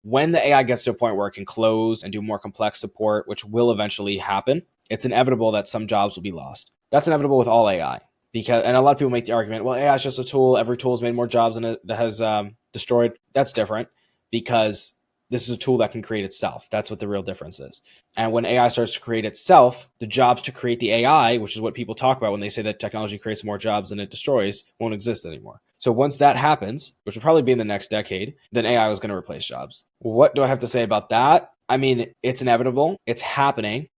When the AI gets to a point where it can close and do more complex support, which will eventually happen, it's inevitable that some jobs will be lost. That's inevitable with all AI. And a lot of people make the argument, well, AI is just a tool. Every tool has made more jobs than it has destroyed. That's different because this is a tool that can create itself. That's what the real difference is. And when AI starts to create itself, the jobs to create the AI, which is what people talk about when they say that technology creates more jobs than it destroys, won't exist anymore. So once that happens, which will probably be in the next decade, then AI is going to replace jobs. What do I have to say about that? I mean, it's inevitable. It's happening.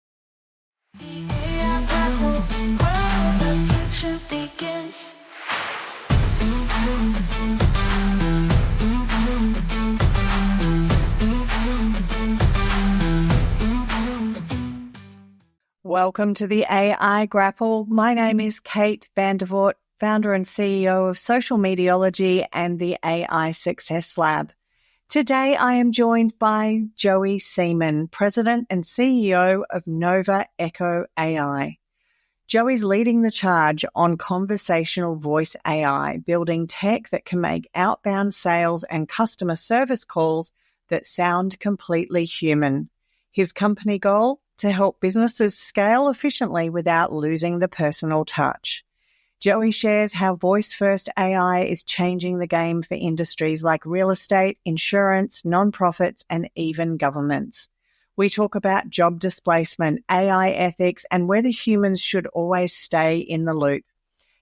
Welcome to the AI Grapple. My name is Kate vanderVoort, founder and CEO of Social Mediology and the AI Success Lab. Today, I am joined by Joey Seeman, President and CEO of Nova Echo AI. Joey's leading the charge on conversational voice AI, building tech that can make outbound sales and customer service calls that sound completely human. His company goal? To help businesses scale efficiently without losing the personal touch. Joey shares how voice-first AI is changing the game for industries like real estate, insurance, nonprofits, and even governments. We talk about job displacement, AI ethics, and whether humans should always stay in the loop.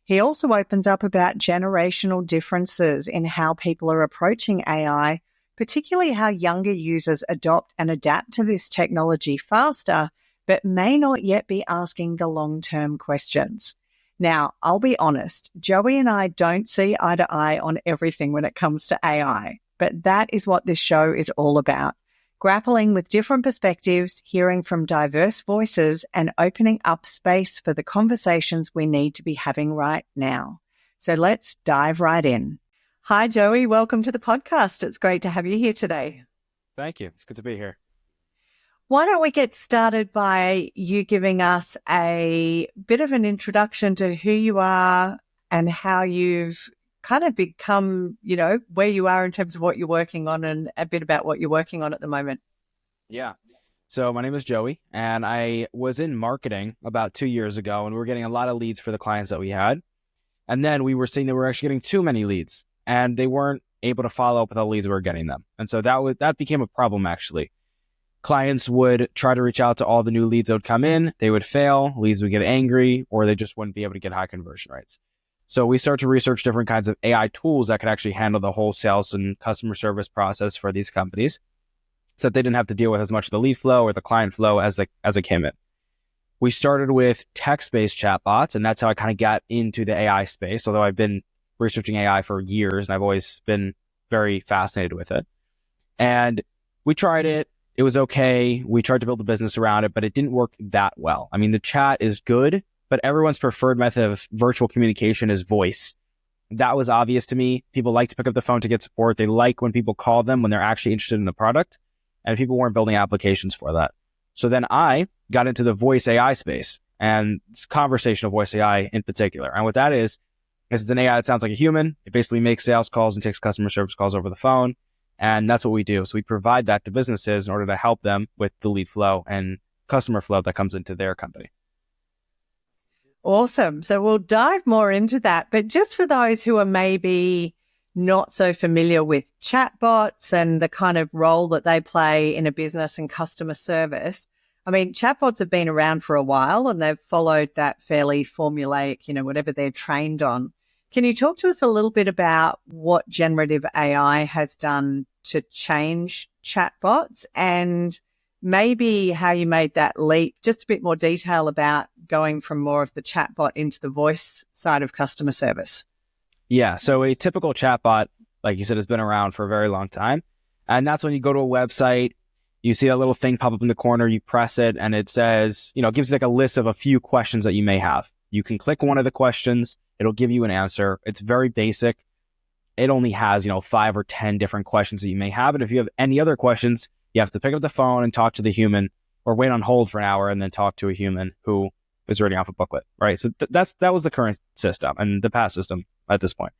He also opens up about generational differences in how people are approaching AI, particularly how younger users adopt and adapt to this technology faster, but may not yet be asking the long-term questions. Now, I'll be honest, Joey and I don't see eye to eye on everything when it comes to AI, but that is what this show is all about. Grappling with different perspectives, hearing from diverse voices, and opening up space for the conversations we need to be having right now. So let's dive right in. Hi, Joey. Welcome to the podcast. It's great to have you here today. Thank you. It's good to be here. Why don't we get started by you giving us a bit of an introduction to who you are and how you've kind of become, where you are in terms of what you're working on and a bit about what you're working on at the moment. Yeah. So my name is Joey, and I was in marketing about 2 years ago, and we were getting a lot of leads for the clients that we had. And then we were seeing that we were actually getting too many leads, and they weren't able to follow up with the leads we were getting them. And so that became a problem, actually. Clients would try to reach out to all the new leads that would come in. They would fail, leads would get angry, or they just wouldn't be able to get high conversion rates. So we started to research different kinds of AI tools that could actually handle the whole sales and customer service process for these companies so that they didn't have to deal with as much of the lead flow or the client flow as it came in. We started with text-based chatbots, and that's how I kind of got into the AI space, although I've been researching AI for years, and I've always been very fascinated with it. And we tried it. It was okay. We tried to build a business around it, but it didn't work that well. I mean, the chat is good, but everyone's preferred method of virtual communication is voice. That was obvious to me. People like to pick up the phone to get support. They like when people call them when they're actually interested in the product, and people weren't building applications for that. So then I got into the voice AI space, and it's conversational voice AI in particular. And what that is it's an AI that sounds like a human. It basically makes sales calls and takes customer service calls over the phone. And that's what we do. So we provide that to businesses in order to help them with the lead flow and customer flow that comes into their company. Awesome. So we'll dive more into that. But just for those who are maybe not so familiar with chatbots and the kind of role that they play in a business and customer service, I mean, chatbots have been around for a while and they've followed that fairly formulaic, whatever they're trained on. Can you talk to us a little bit about what generative AI has done to change chatbots and maybe how you made that leap, just a bit more detail about going from more of the chatbot into the voice side of customer service? Yeah. So a typical chatbot, like you said, has been around for a very long time. And that's when you go to a website, you see a little thing pop up in the corner, you press it, and it says, gives you like a list of a few questions that you may have. You can click one of the questions. It'll give you an answer. It's very basic. It only has, 5 or 10 different questions that you may have. And if you have any other questions, you have to pick up the phone and talk to the human or wait on hold for an hour and then talk to a human who is reading off a booklet, right? So that was the current system and the past system at this point.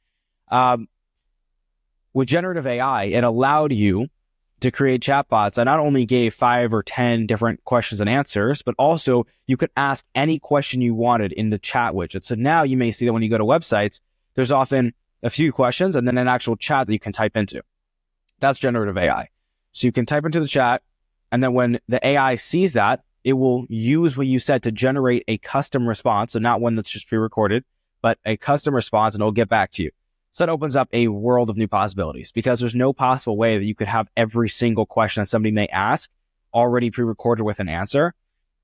With generative AI, it allowed you to create chatbots, I not only gave 5 or 10 different questions and answers, but also you could ask any question you wanted in the chat widget. So now you may see that when you go to websites, there's often a few questions and then an actual chat that you can type into. That's generative AI. So you can type into the chat, and then when the AI sees that, it will use what you said to generate a custom response. So not one that's just pre-recorded, but a custom response, and it'll get back to you. So that opens up a world of new possibilities, because there's no possible way that you could have every single question that somebody may ask already pre-recorded with an answer.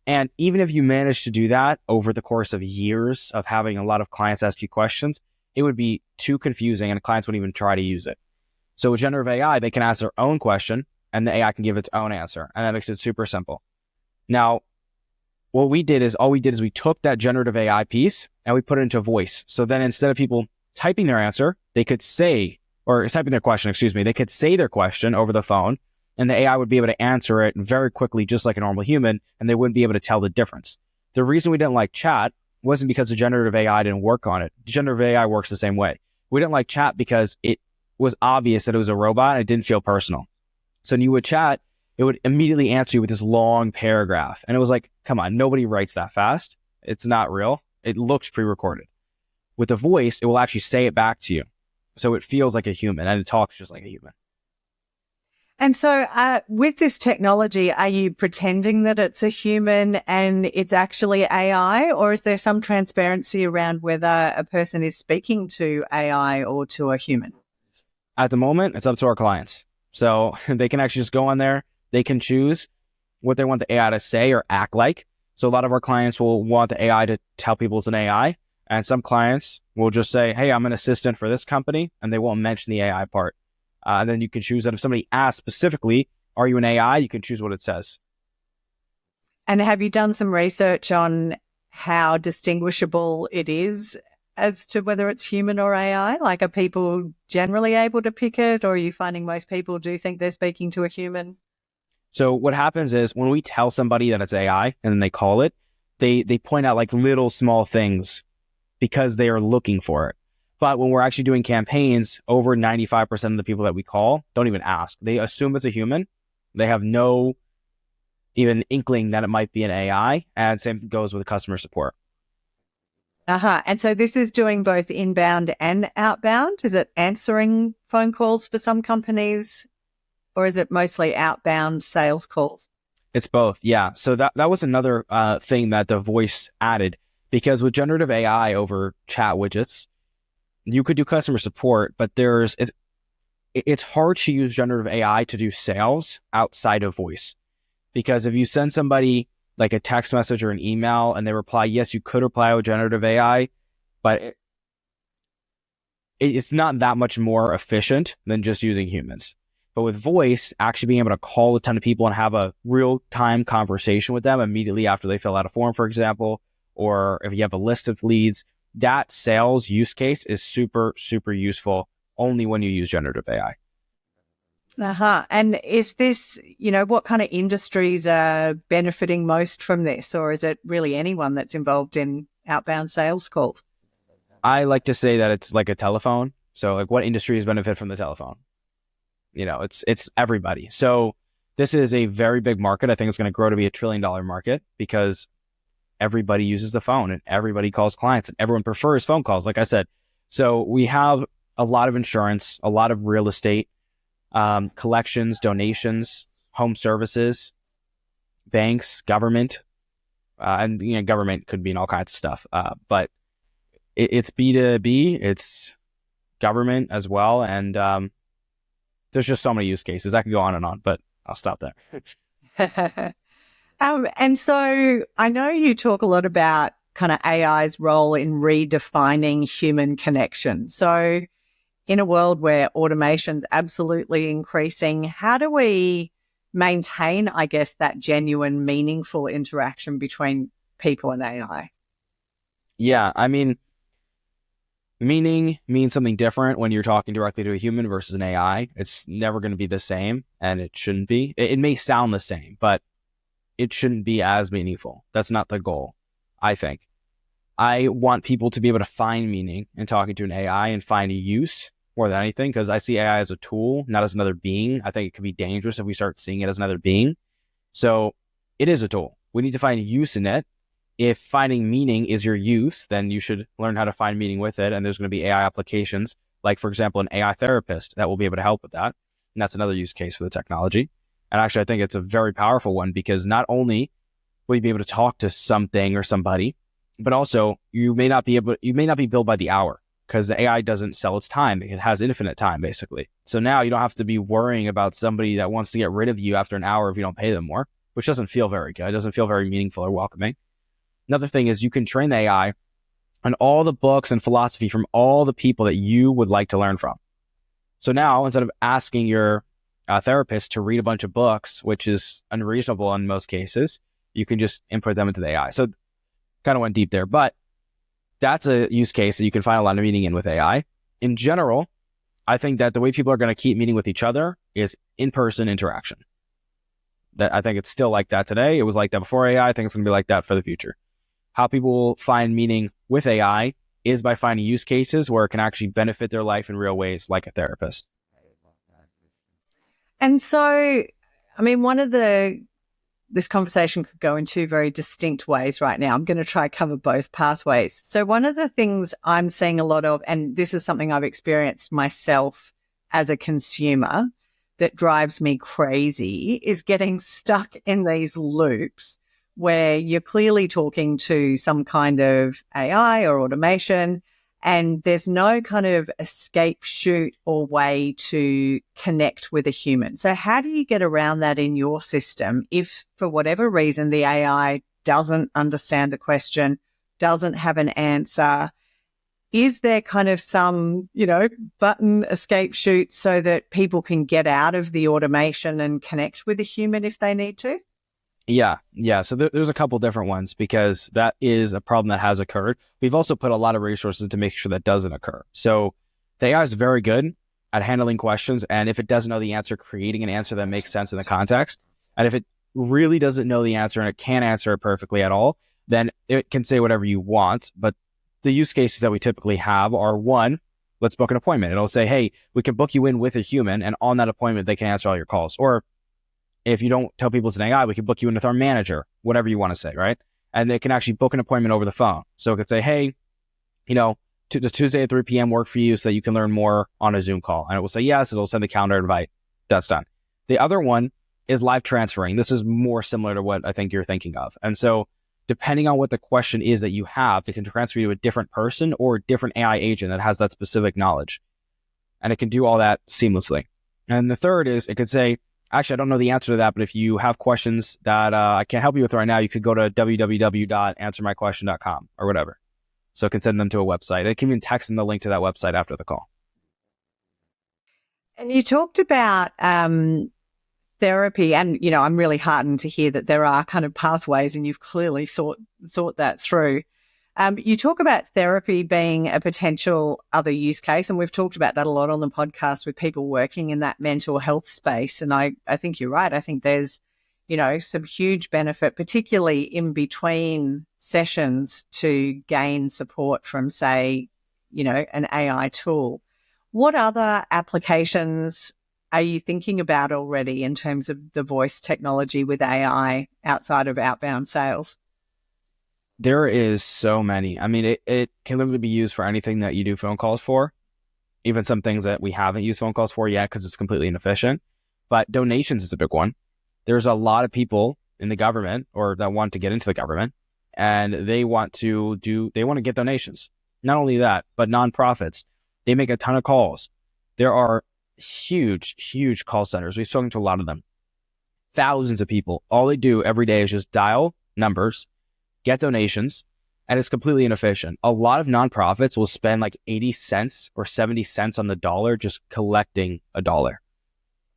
And even if you manage to do that over the course of years of having a lot of clients ask you questions, it would be too confusing and clients wouldn't even try to use it. So with generative AI, they can ask their own question and the AI can give its own answer. And that makes it super simple. Now, all we did is we took that generative AI piece and we put it into voice. So then instead of people typing their answer, they could say, or typing their question, they could say their question over the phone, and the AI would be able to answer it very quickly, just like a normal human, and they wouldn't be able to tell the difference. The reason we didn't like chat wasn't because the generative AI didn't work on it. Generative AI works the same way. We didn't like chat because it was obvious that it was a robot and it didn't feel personal. So when you would chat, it would immediately answer you with this long paragraph. And it was like, come on, nobody writes that fast. It's not real. It looks pre-recorded. With the voice, it will actually say it back to you. So it feels like a human and it talks just like a human. And so with this technology, are you pretending that it's a human and it's actually AI, or is there some transparency around whether a person is speaking to AI or to a human? At the moment, it's up to our clients. So they can actually just go on there. They can choose what they want the AI to say or act like. So a lot of our clients will want the AI to tell people it's an AI. And some clients will just say, hey, I'm an assistant for this company, and they won't mention the AI part. And then you can choose that. If somebody asks specifically, are you an AI? You can choose what it says. And have you done some research on how distinguishable it is as to whether it's human or AI? Like, are people generally able to pick it, or are you finding most people do think they're speaking to a human? So what happens is when we tell somebody that it's AI and then they call it, they point out like little small things because they are looking for it. But when we're actually doing campaigns, over 95% of the people that we call don't even ask. They assume it's a human. They have no even inkling that it might be an AI. And same goes with customer support. And so this is doing both inbound and outbound. Is it answering phone calls for some companies, or is it mostly outbound sales calls? It's both. Yeah. So that was another thing that the voice added, because with generative AI over chat widgets, you could do customer support, but it's hard to use generative AI to do sales outside of voice. Because if you send somebody like a text message or an email and they reply, yes, you could reply with generative AI, but it's not that much more efficient than just using humans. But with voice, actually being able to call a ton of people and have a real-time conversation with them immediately after they fill out a form, for example, or if you have a list of leads, that sales use case is super, super useful only when you use generative AI. And is this, what kind of industries are benefiting most from this, or is it really anyone that's involved in outbound sales calls? I like to say that it's like a telephone. So like what industries benefit from the telephone? It's everybody. So this is a very big market. I think it's going to grow to be $1 trillion market because everybody uses the phone and everybody calls clients and everyone prefers phone calls, like I said. So we have a lot of insurance, a lot of real estate, collections, donations, home services, banks, government, and government could mean all kinds of stuff. But it's B2B, it's government as well. And there's just so many use cases. I could go on and on, but I'll stop there. And so I know you talk a lot about kind of AI's role in redefining human connection. So in a world where automation's absolutely increasing, how do we maintain, I guess, that genuine, meaningful interaction between people and AI? Yeah, I mean, meaning means something different when you're talking directly to a human versus an AI. It's never going to be the same, and it shouldn't be. It may sound the same, but it shouldn't be as meaningful. That's not the goal, I think. I want people to be able to find meaning in talking to an AI and find a use more than anything, because I see AI as a tool, not as another being. I think it could be dangerous if we start seeing it as another being. So it is a tool. We need to find use in it. If finding meaning is your use, then you should learn how to find meaning with it. And there's going to be AI applications, like, for example, an AI therapist that will be able to help with that. And that's another use case for the technology. And actually, I think it's a very powerful one, because not only will you be able to talk to something or somebody, but also you may not be billed by the hour, because the AI doesn't sell its time. It has infinite time, basically. So now you don't have to be worrying about somebody that wants to get rid of you after an hour if you don't pay them more, which doesn't feel very good. It doesn't feel very meaningful or welcoming. Another thing is you can train the AI on all the books and philosophy from all the people that you would like to learn from. So now, instead of asking your therapist to read a bunch of books, which is unreasonable in most cases, you can just input them into the AI. So kind of went deep there, but that's a use case that you can find a lot of meaning in with AI. In general, I think that the way people are going to keep meeting with each other is in-person interaction. That I think it's still like that today. It was like that before AI. I think it's going to be like that for the future. How people will find meaning with AI is by finding use cases where it can actually benefit their life in real ways, like a therapist. And so, I mean, this conversation could go in two very distinct ways right now. I'm going to try to cover both pathways. So one of the things I'm seeing a lot of, and this is something I've experienced myself as a consumer that drives me crazy, is getting stuck in these loops where you're clearly talking to some kind of AI or automation, and there's no kind of escape chute or way to connect with a human. So how do you get around that in your system if, for whatever reason, the AI doesn't understand the question, doesn't have an answer? Is there kind of some, button escape chute so that people can get out of the automation and connect with a human if they need to? Yeah. So there's a couple different ones, because that is a problem that has occurred. We've also put a lot of resources to make sure that doesn't occur. So the AI is very good at handling questions, and if it doesn't know the answer, creating an answer that makes sense in the context. And if it really doesn't know the answer and it can't answer it perfectly at all, then it can say whatever you want. But the use cases that we typically have are, one, let's book an appointment. It'll say, hey, we can book you in with a human, and on that appointment, they can answer all your calls. Or if you don't tell people it's an AI, we can book you in with our manager, whatever you want to say, right? And they can actually book an appointment over the phone. So it could say, hey, does Tuesday at 3 p.m. work for you so that you can learn more on a Zoom call? And it will say yes. It'll send the calendar invite. That's done. The other one is live transferring. This is more similar to what I think you're thinking of. And so depending on what the question is that you have, it can transfer you to a different person or a different AI agent that has that specific knowledge. And it can do all that seamlessly. And the third is it could say, actually, I don't know the answer to that, but if you have questions that I can't help you with right now, you could go to www.answermyquestion.com or whatever. So it can send them to a website. It can even text them the link to that website after the call. And you talked about therapy, and, I'm really heartened to hear that there are kind of pathways and you've clearly thought that through. You talk about therapy being a potential other use case, and we've talked about that a lot on the podcast with people working in that mental health space. And I think you're right. I think there's, some huge benefit, particularly in between sessions, to gain support from, say, an AI tool. What other applications are you thinking about already in terms of the voice technology with AI outside of outbound sales? There is so many. I mean, it can literally be used for anything that you do phone calls for, even some things that we haven't used phone calls for yet because it's completely inefficient. But donations is a big one. There's a lot of people in the government or that want to get into the government, and they want to get donations. Not only that, but nonprofits, they make a ton of calls. There are huge call centers. We've spoken to a lot of them. Thousands of people. All they do every day is just dial numbers, get donations, and it's completely inefficient. A lot of nonprofits will spend like 80 cents or 70 cents on the dollar just collecting a dollar.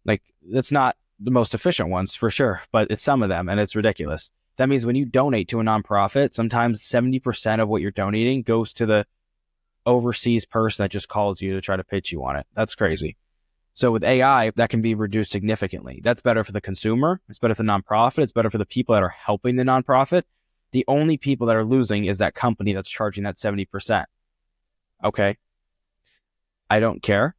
Like, that's not the most efficient ones for sure, but it's some of them, and it's ridiculous. That means when you donate to a nonprofit, sometimes 70% of what you're donating goes to the overseas person that just calls you to try to pitch you on it. That's crazy. So with AI, that can be reduced significantly. That's better for the consumer. It's better for the nonprofit. It's better for the people that are helping the nonprofit. The only people that are losing is that company that's charging that 70%. Okay. I don't care.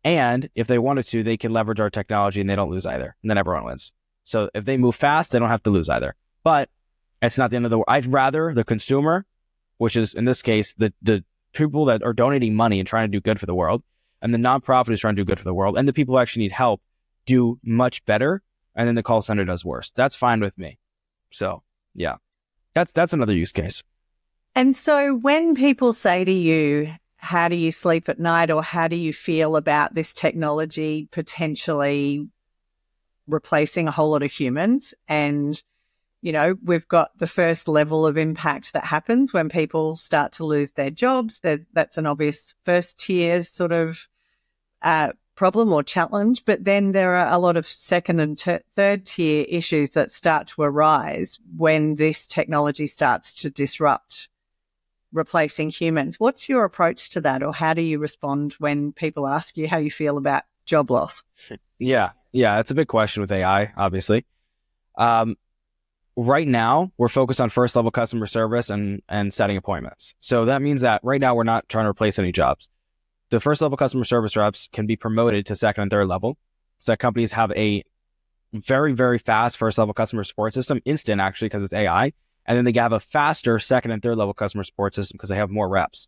And if they wanted to, they can leverage our technology and they don't lose either. And then everyone wins. So if they move fast, they don't have to lose either. But it's not the end of the world. I'd rather the consumer, which is in this case, the people that are donating money and trying to do good for the world, and the nonprofit is trying to do good for the world, and the people who actually need help do much better, and then the call center does worse. That's fine with me. So yeah, that's another use case. And so when people say to you, how do you sleep at night, or how do you feel about this technology potentially replacing a whole lot of humans? And, you know, we've got the first level of impact that happens when people start to lose their jobs. That's an obvious first tier sort of problem or challenge. But then there are a lot of second and third tier issues that start to arise when this technology starts to disrupt replacing humans. What's your approach to that, or how do you respond when people ask you how you feel about job loss? Yeah, it's a big question with AI, obviously. Right now, we're focused on first level customer service and setting appointments. So that means that right now we're not trying to replace any jobs. The first level customer service reps can be promoted to second and third level. So that companies have a very, very fast first level customer support system, instant actually, because it's AI. And then they have a faster second and third level customer support system because they have more reps.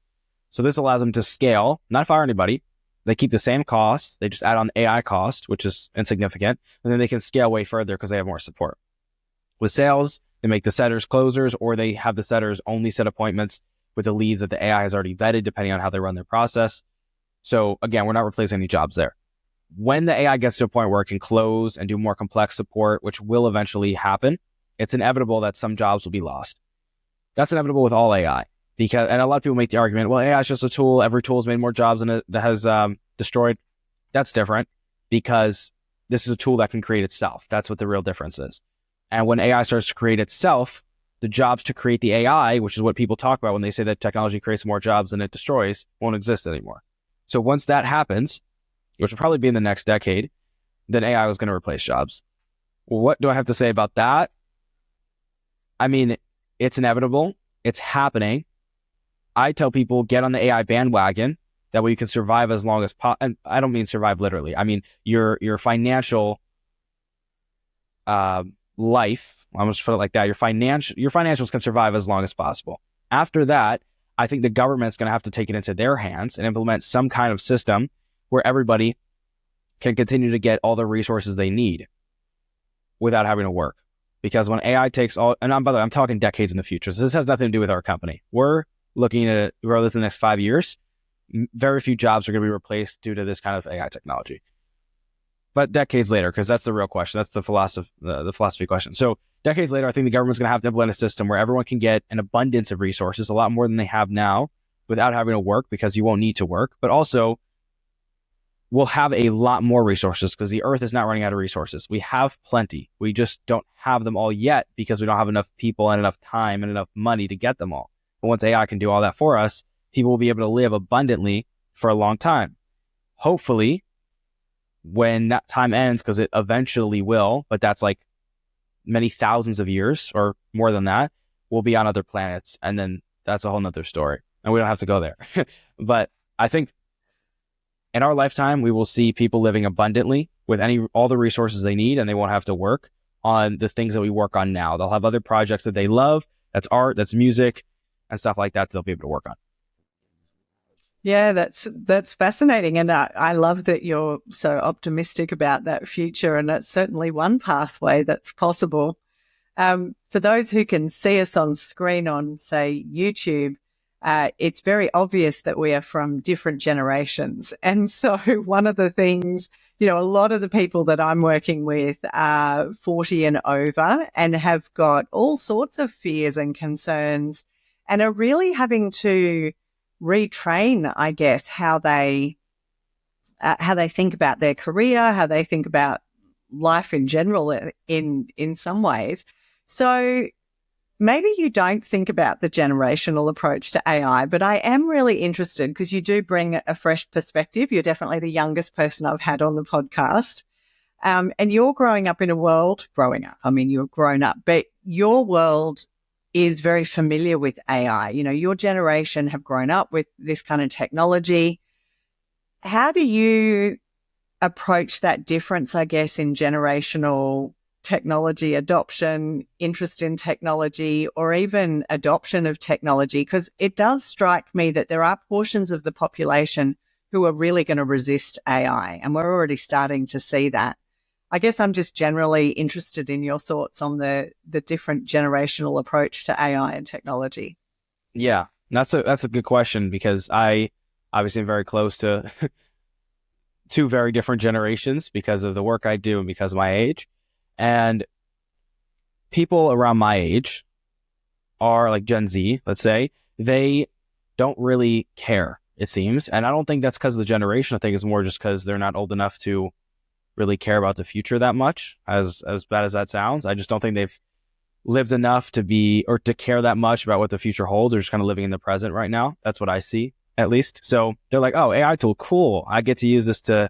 So this allows them to scale, not fire anybody. They keep the same costs. They just add on AI cost, which is insignificant. And then they can scale way further because they have more support. With sales, they make the setters closers, or they have the setters only set appointments with the leads that the AI has already vetted, depending on how they run their process. So again, we're not replacing any jobs there. When the AI gets to a point where it can close and do more complex support, which will eventually happen, it's inevitable that some jobs will be lost. That's inevitable with all AI, and a lot of people make the argument, well, AI is just a tool. Every tool has made more jobs than it has destroyed. That's different, because this is a tool that can create itself. That's what the real difference is. And when AI starts to create itself, the jobs to create the AI, which is what people talk about when they say that technology creates more jobs than it destroys, won't exist anymore. So once that happens, which will probably be in the next decade, then AI was going to replace jobs. Well, what do I have to say about that? I mean, it's inevitable. It's happening. I tell people, get on the AI bandwagon. That way you can survive as long as and I don't mean survive literally. I mean, your financial life, I'm just put it like that. Your financials can survive as long as possible. After that, I think the government's going to have to take it into their hands and implement some kind of system where everybody can continue to get all the resources they need without having to work. Because when AI takes all, and by the way, I'm talking decades in the future, so this has nothing to do with our company. We're looking to grow this in the next 5 years. Very few jobs are going to be replaced due to this kind of AI technology. But decades later, because that's the real question, that's the philosophy question. So decades later, I think the government's going to have to implement a system where everyone can get an abundance of resources, a lot more than they have now, without having to work, because you won't need to work. But also, we'll have a lot more resources because the earth is not running out of resources. We have plenty. We just don't have them all yet because we don't have enough people and enough time and enough money to get them all. But once AI can do all that for us, people will be able to live abundantly for a long time. Hopefully, when that time ends, because it eventually will, but that's like many thousands of years or more than that, we'll be on other planets. And then that's a whole nother story. And we don't have to go there. But I think in our lifetime, we will see people living abundantly with all the resources they need, and they won't have to work on the things that we work on now. They'll have other projects that they love. That's art, that's music, and stuff like that they'll be able to work on. Yeah, that's fascinating. And I love that you're so optimistic about that future. And that's certainly one pathway that's possible. For those who can see us on screen on, say, YouTube, it's very obvious that we are from different generations. And so one of the things, a lot of the people that I'm working with are 40 and over and have got all sorts of fears and concerns and are really having to retrain, I guess, how they think about their career, how they think about life in general in some ways. So maybe you don't think about the generational approach to AI, but I am really interested because you do bring a fresh perspective. You're definitely the youngest person I've had on the podcast. And you're growing up in a world, you're grown up, but your world is very familiar with AI. Your generation have grown up with this kind of technology. How do you approach that difference, I guess, in generational technology adoption, interest in technology, or even adoption of technology? Because it does strike me that there are portions of the population who are really going to resist AI, and we're already starting to see that. I guess I'm just generally interested in your thoughts on the different generational approach to AI and technology. Yeah, that's a good question, because I obviously am very close to two very different generations because of the work I do and because of my age. And people around my age are like Gen Z, let's say, they don't really care, it seems. And I don't think that's because of the generation. I think it's more just because they're not old enough to really care about the future that much, as bad as that sounds. I just don't think they've lived enough to be, or to care that much about what the future holds. They're just kind of living in the present right now. That's what I see, at least. So they're like, oh, AI tool, cool. I get to use this to,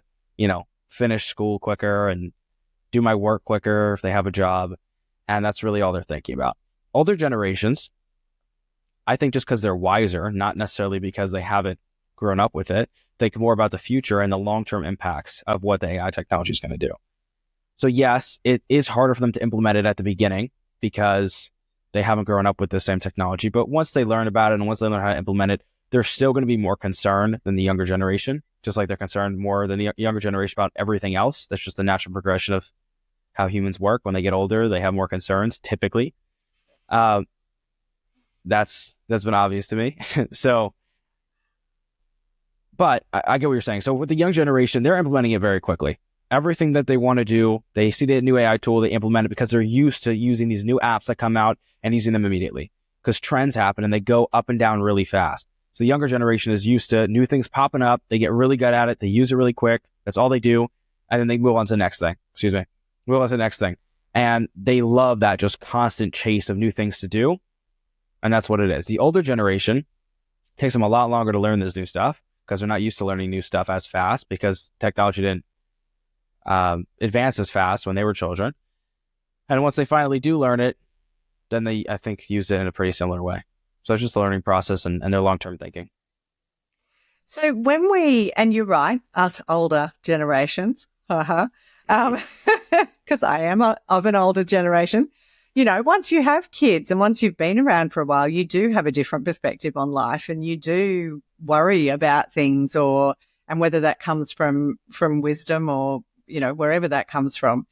finish school quicker and do my work quicker if they have a job. And that's really all they're thinking about. Older generations, I think just because they're wiser, not necessarily because they haven't grown up with it, think more about the future and the long-term impacts of what the AI technology is going to do. So yes, it is harder for them to implement it at the beginning because they haven't grown up with the same technology. But once they learn about it and once they learn how to implement it, they're still going to be more concerned than the younger generation, just like they're concerned more than the younger generation about everything else. That's just the natural progression of how humans work. When they get older, they have more concerns, typically. That's been obvious to me. So, but I get what you're saying. So with the young generation, they're implementing it very quickly. Everything that they want to do, they see the new AI tool, they implement it because they're used to using these new apps that come out and using them immediately, because trends happen and they go up and down really fast. So the younger generation is used to new things popping up. They get really good at it. They use it really quick. That's all they do. And then they move on to the next thing. Move on to the next thing. And they love that just constant chase of new things to do. And that's what it is. The older generation takes them a lot longer to learn this new stuff because they're not used to learning new stuff as fast, because technology didn't advance as fast when they were children. And once they finally do learn it, then they, I think, use it in a pretty similar way. So it's just a learning process and their long-term thinking. So and you're right, us older generations, because I am of an older generation, once you have kids and once you've been around for a while, you do have a different perspective on life, and you do worry about things, and whether that comes from wisdom or, wherever that comes from.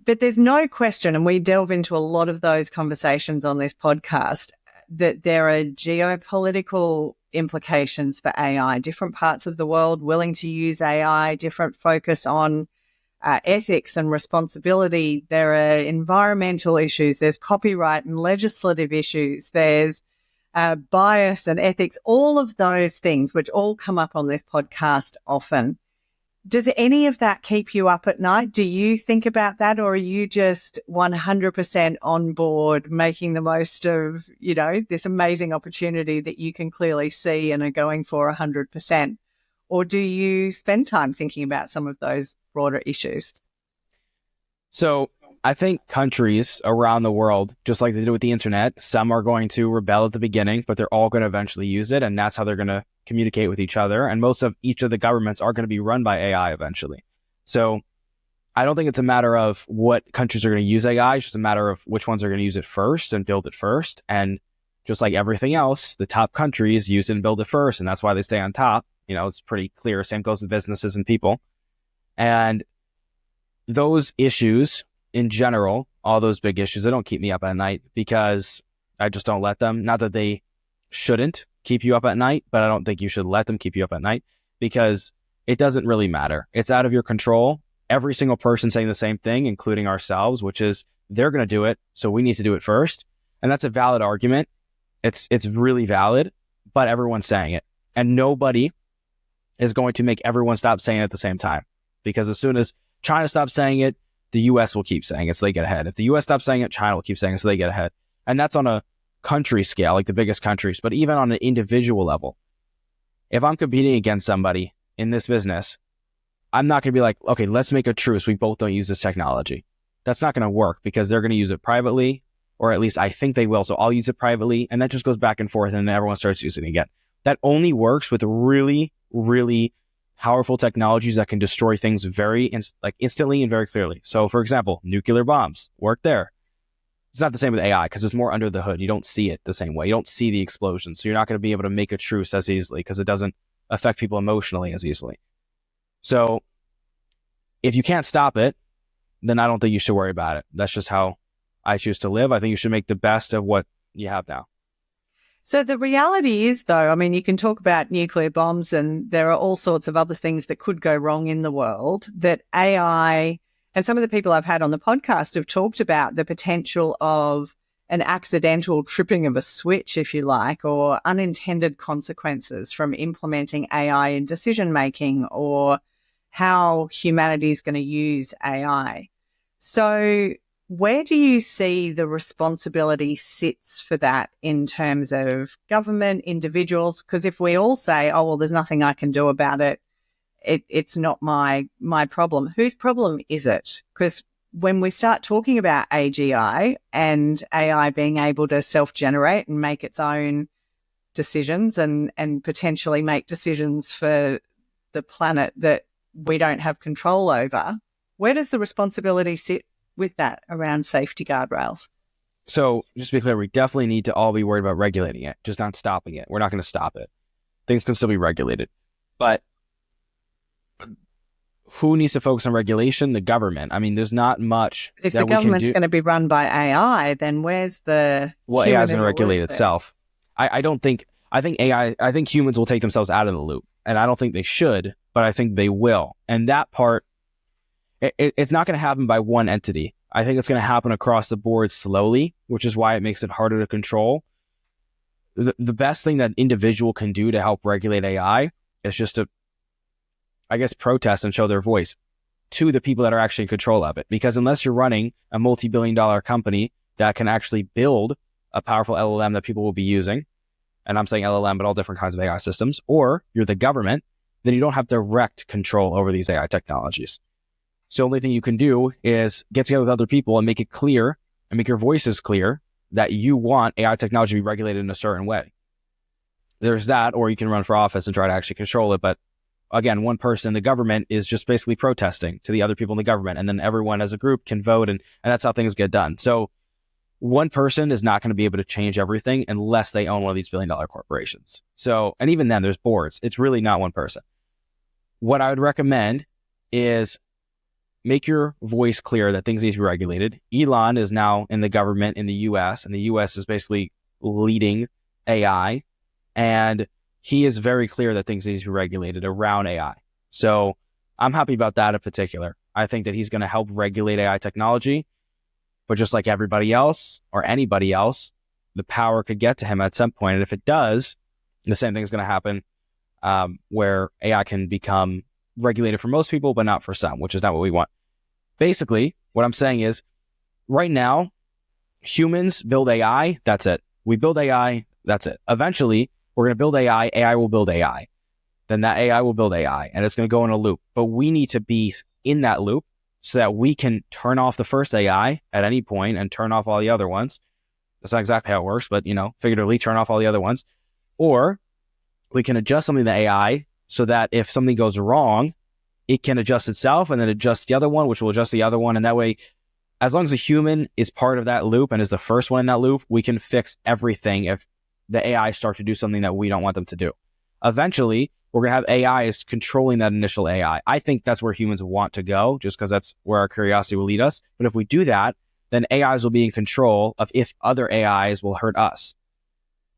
But there's no question, and we delve into a lot of those conversations on this podcast, that there are geopolitical implications for AI. Different parts of the world willing to use AI, different focus on ethics and responsibility. There are environmental issues. There's copyright and legislative issues. There's bias and ethics, all of those things, which all come up on this podcast often. Does any of that keep you up at night? Do you think about that, or are you just 100% on board, making the most of, this amazing opportunity that you can clearly see and are going for 100%? Or do you spend time thinking about some of those broader issues? So I think countries around the world, just like they do with the internet, some are going to rebel at the beginning, but they're all going to eventually use it. And that's how they're going to communicate with each other. And most of each of the governments are going to be run by AI eventually. So I don't think it's a matter of what countries are going to use AI. It's just a matter of which ones are going to use it first and build it first. And just like everything else, the top countries use it and build it first. And that's why they stay on top. It's pretty clear. Same goes with businesses and people. And those issues in general, all those big issues, they don't keep me up at night because I just don't let them. Not that they shouldn't keep you up at night, but I don't think you should let them keep you up at night, because it doesn't really matter. It's out of your control. Every single person saying the same thing, including ourselves, which is they're going to do it, so we need to do it first. And that's a valid argument. It's really valid, but everyone's saying it. And nobody is going to make everyone stop saying it at the same time, because as soon as China stops saying it, the US will keep saying it, so they get ahead. If the US stops saying it, China will keep saying it, so they get ahead. And that's on a country scale, like the biggest countries, but even on an individual level. If I'm competing against somebody in this business, I'm not going to be like, okay, let's make a truce. We both don't use this technology. That's not going to work, because they're going to use it privately, or at least I think they will. So I'll use it privately, and that just goes back and forth, and then everyone starts using it again. That only works with really, really powerful technologies that can destroy things instantly and very clearly. So, for example, nuclear bombs work there. It's not the same with AI because it's more under the hood. You don't see it the same way. You don't see the explosion. So you're not going to be able to make a truce as easily because it doesn't affect people emotionally as easily. So if you can't stop it, then I don't think you should worry about it. That's just how I choose to live. I think you should make the best of what you have now. So the reality is, though, I mean, you can talk about nuclear bombs and there are all sorts of other things that could go wrong in the world that AI and some of the people I've had on the podcast have talked about the potential of an accidental tripping of a switch, if you like, or unintended consequences from implementing AI in decision making or how humanity is going to use AI. So where do you see the responsibility sits for that in terms of government, individuals? Because if we all say, oh, well, there's nothing I can do about it, it's not my problem. Whose problem is it? Because when we start talking about AGI and AI being able to self-generate and make its own decisions and potentially make decisions for the planet that we don't have control over, where does the responsibility sit with that around safety guardrails? So just to be clear, we definitely need to all be worried about regulating it, just not stopping it. We're not going to stop it. Things can still be regulated. But who needs to focus on regulation? The government. I mean, there's not much if that the we can government's do. going to be run by AI, then where's the Well, AI is going to regulate itself. I think humans will take themselves out of the loop, and I don't think they should, but I think they will. And that part, it's not going to happen by one entity. I think it's going to happen across the board slowly, which is why it makes it harder to control. The best thing that an individual can do to help regulate AI is just to, I guess, protest and show their voice to the people that are actually in control of it. Because unless you're running a multi-billion-dollar company that can actually build a powerful LLM that people will be using, and I'm saying LLM, but all different kinds of AI systems, or you're the government, then you don't have direct control over these AI technologies. So the only thing you can do is get together with other people and make it clear and make your voices clear that you want AI technology to be regulated in a certain way. There's that, or you can run for office and try to actually control it. But again, one person in the government is just basically protesting to the other people in the government. And then everyone as a group can vote, and that's how things get done. So one person is not going to be able to change everything unless they own one of these billion-dollar corporations. So, and even then there's boards. It's really not one person. What I would recommend is make your voice clear that things need to be regulated. Elon is now in the government in the US, and the US is basically leading AI. And he is very clear that things need to be regulated around AI. So I'm happy about that in particular. I think that he's going to help regulate AI technology. But just like everybody else or anybody else, the power could get to him at some point. And if it does, the same thing is going to happen where AI can become regulated for most people, but not for some, which is not what we want. Basically, what I'm saying is right now, humans build AI, that's it. We build AI, that's it. Eventually, we're going to build AI, AI will build AI. Then that AI will build AI, and it's going to go in a loop. But we need to be in that loop so that we can turn off the first AI at any point and turn off all the other ones. That's not exactly how it works, but, figuratively turn off all the other ones. Or we can adjust something to AI so that if something goes wrong, it can adjust itself and then adjust the other one, which will adjust the other one. And that way, as long as a human is part of that loop and is the first one in that loop, we can fix everything if the AI start to do something that we don't want them to do. Eventually, we're going to have AI is controlling that initial AI. I think that's where humans want to go, just because that's where our curiosity will lead us. But if we do that, then AIs will be in control of if other AIs will hurt us.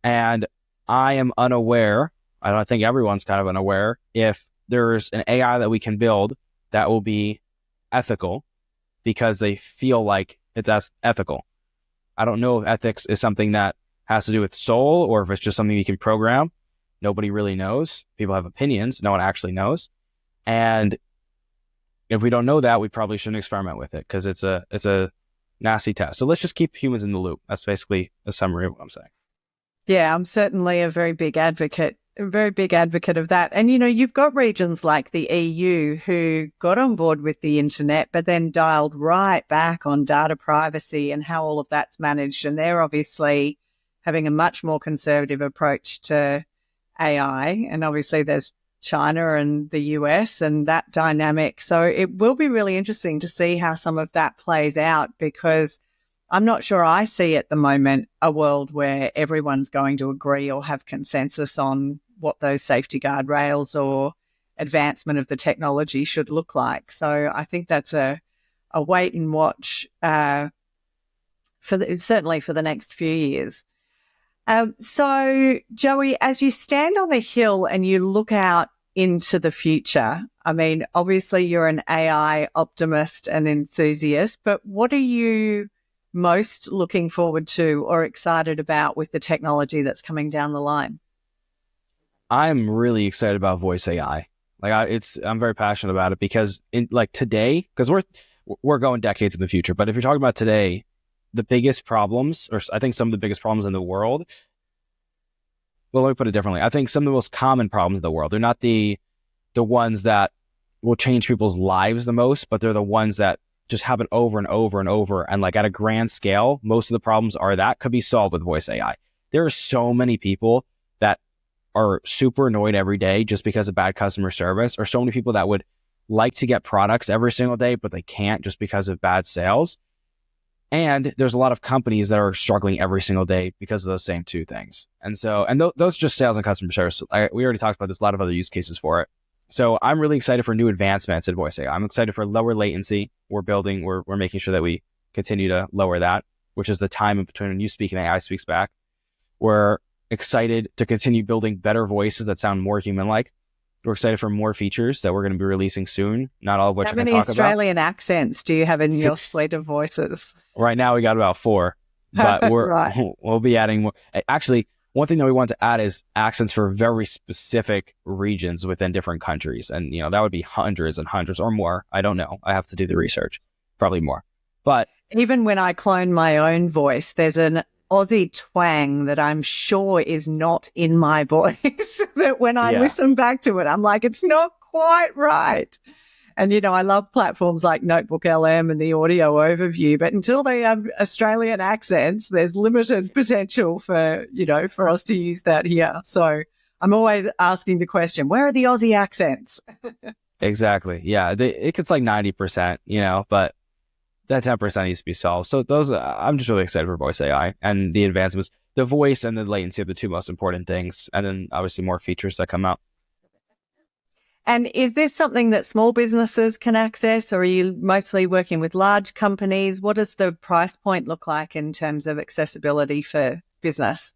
And I am unaware, I don't think everyone's kind of unaware, if there's an AI that we can build that will be ethical because they feel like it's as ethical. I don't know if ethics is something that has to do with soul or if it's just something you can program. Nobody really knows. People have opinions. No one actually knows. And if we don't know that, we probably shouldn't experiment with it because it's a nasty test. So let's just keep humans in the loop. That's basically a summary of what I'm saying. Yeah, I'm certainly a very big advocate of that. And, you've got regions like the EU who got on board with the internet, but then dialed right back on data privacy and how all of that's managed. And they're obviously having a much more conservative approach to AI. And obviously there's China and the US and that dynamic. So it will be really interesting to see how some of that plays out, because I'm not sure I see at the moment a world where everyone's going to agree or have consensus on what those safety guardrails or advancement of the technology should look like. So I think that's a wait and watch certainly for the next few years. So, Joey, as you stand on the hill and you look out into the future, I mean, obviously you're an AI optimist and enthusiast, but what are you most looking forward to or excited about with the technology that's coming down the line? I'm really excited about voice AI. I'm very passionate about it because today, because we're going decades in the future, but if you're talking about today, the biggest problems, or I think some of the biggest problems in the world, well, let me put it differently. I think some of the most common problems in the world, they're not the ones that will change people's lives the most, but they're the ones that just happen over and over and over. And like at a grand scale, most of the problems could be solved with voice AI. There are so many people that are super annoyed every day just because of bad customer service, or so many people that would like to get products every single day, but they can't just because of bad sales. And there's a lot of companies that are struggling every single day because of those same two things. And so, those are just sales and customer service. We already talked about this, a lot of other use cases for it. So I'm really excited for new advancements in voice AI. I'm excited for lower latency. We're making sure that we continue to lower that, which is the time in between when you speak and AI speaks back. We're excited to continue building better voices that sound more human-like. We're excited for more features that we're going to be releasing soon, not all of which I can talk about. How many Australian accents do you have in your suite of voices? Right now we got about 4, but we'll be adding more. Actually, one thing that we want to add is accents for very specific regions within different countries. And, that would be hundreds and hundreds or more. I don't know. I have to do the research. Probably more. But even when I clone my own voice, there's an Aussie twang that I'm sure is not in my voice that when I listen back to it, I'm like, it's not quite right. And, I love platforms like Notebook LM and the audio overview, but until they have Australian accents, there's limited potential for us to use that here. So I'm always asking the question, where are the Aussie accents? Exactly. Yeah. It's like 90%, but that 10% needs to be solved. So I'm just really excited for voice AI and the advancements. The voice and the latency are the two most important things. And then obviously more features that come out. And is this something that small businesses can access, or are you mostly working with large companies? What does the price point look like in terms of accessibility for business?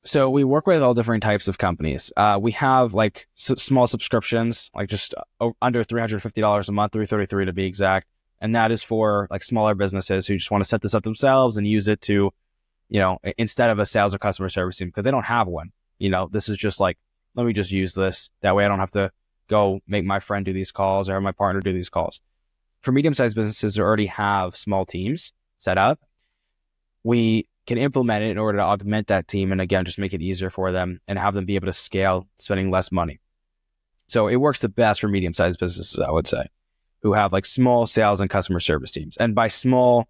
So we work with all different types of companies. We have like small subscriptions, like just under $350 a month, $333 to be exact. And that is for like smaller businesses who just want to set this up themselves and use it to, instead of a sales or customer service team, because they don't have one. This is just like, let me just use this. That way I don't have to go make my friend do these calls or my partner do these calls. For medium-sized businesses who already have small teams set up, we can implement it in order to augment that team and again, just make it easier for them and have them be able to scale spending less money. So it works the best for medium-sized businesses, I would say, who have like small sales and customer service teams. And by small,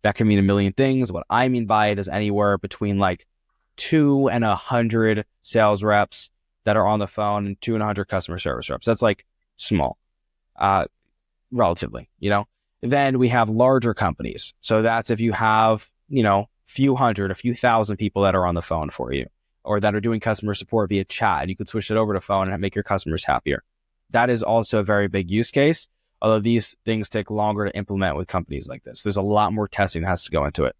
that can mean a million things. What I mean by it is anywhere between like 2 and 100 sales reps that are on the phone and 2 and 100 customer service reps. That's like small, relatively, Then we have larger companies. So that's if you have, few hundred, a few thousand people that are on the phone for you, or that are doing customer support via chat, and you could switch it over to phone and make your customers happier. That is also a very big use case. Although these things take longer to implement with companies like this. There's a lot more testing that has to go into it,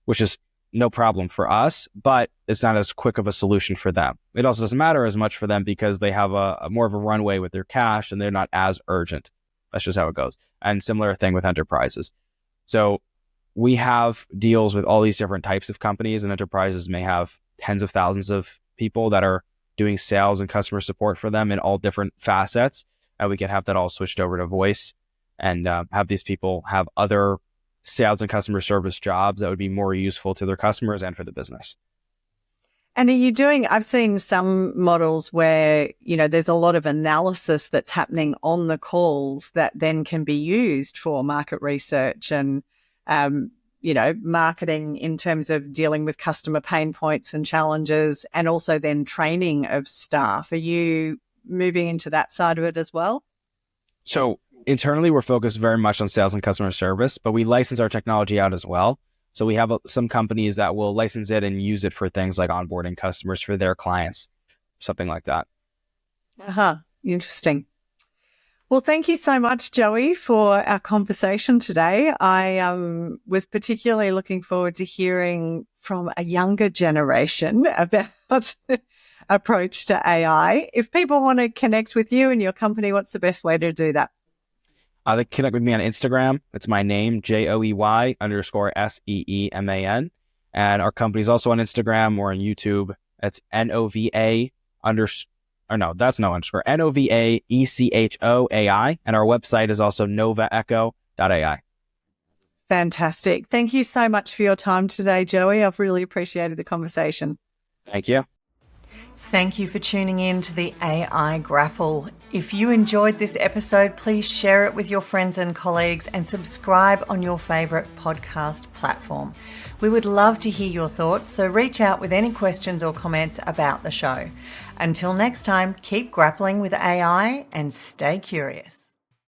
which is no problem for us, but it's not as quick of a solution for them. It also doesn't matter as much for them because they have a more of a runway with their cash and they're not as urgent. That's just how it goes. And similar thing with enterprises. So we have deals with all these different types of companies, and enterprises may have tens of thousands of people that are doing sales and customer support for them in all different facets. And we can have that all switched over to voice and have these people have other sales and customer service jobs that would be more useful to their customers and for the business. And I've seen some models where, there's a lot of analysis that's happening on the calls that then can be used for market research and, marketing in terms of dealing with customer pain points and challenges, and also then training of staff. Are you moving into that side of it as well? So internally, we're focused very much on sales and customer service, but we license our technology out as well. So we have some companies that will license it and use it for things like onboarding customers for their clients, something like that. Interesting. Well, thank you so much, Joey, for our conversation today. I was particularly looking forward to hearing from a younger generation about approach to AI. If people want to connect with you and your company, what's the best way to do that? They can connect with me on Instagram. It's my name, JOEY_SEEMAN. And our company's also on Instagram or on YouTube. It's NOVA that's no underscore, NOVAECHOAI. And our website is also novaecho.ai. Fantastic. Thank you so much for your time today, Joey. I've really appreciated the conversation. Thank you. Thank you for tuning in to the AI Grapple. If you enjoyed this episode, please share it with your friends and colleagues and subscribe on your favourite podcast platform. We would love to hear your thoughts, so reach out with any questions or comments about the show. Until next time, keep grappling with AI and stay curious.